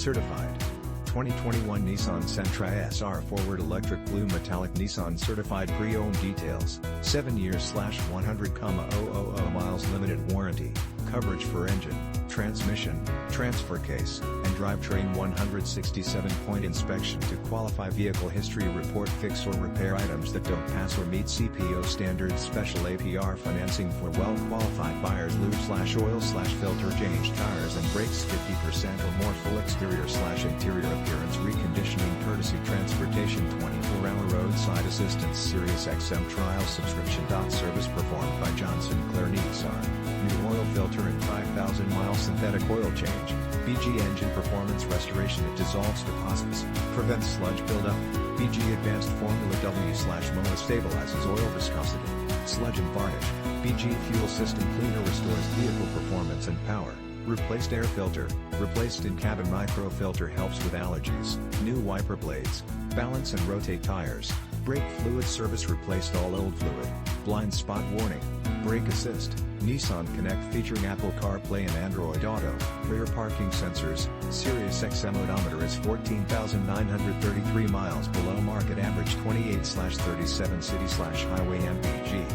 certified. 2021 Nissan Sentra SR forward electric blue metallic Nissan certified pre-owned details, 7 years/100,000 miles limited warranty, coverage for engine, transmission, transfer case, and drivetrain 167-point inspection to qualify vehicle history report fix or repair items that don't pass or meet CPO standards. Special APR financing for well-qualified buyers. Lube/oil/filter change tires and brakes 50% or more. Full exterior/interior appearance reconditioning courtesy transportation. 24-hour roadside assistance. SiriusXM trial. Subscription.brbrService Performed by John Sinclair Nissan. New oil filter and 5,000 mile synthetic oil change. BG engine performance restoration. It dissolves deposits, prevents sludge buildup. BG advanced formula W/MOA-Stabilizes oil viscosity, sludge and varnish. BG fuel system cleaner restores vehicle performance and power. Replaced air filter, replaced in-cabin microfilter helps with allergies. New wiper blades, balance and rotate tires. Brake fluid service replaced all old fluid. Blind spot warning, brake assist. NissanConnect featuring Apple CarPlay and Android Auto. Rear parking sensors. SiriusXM odometer is 14,933 miles below market average. 28/37 city/highway mpg.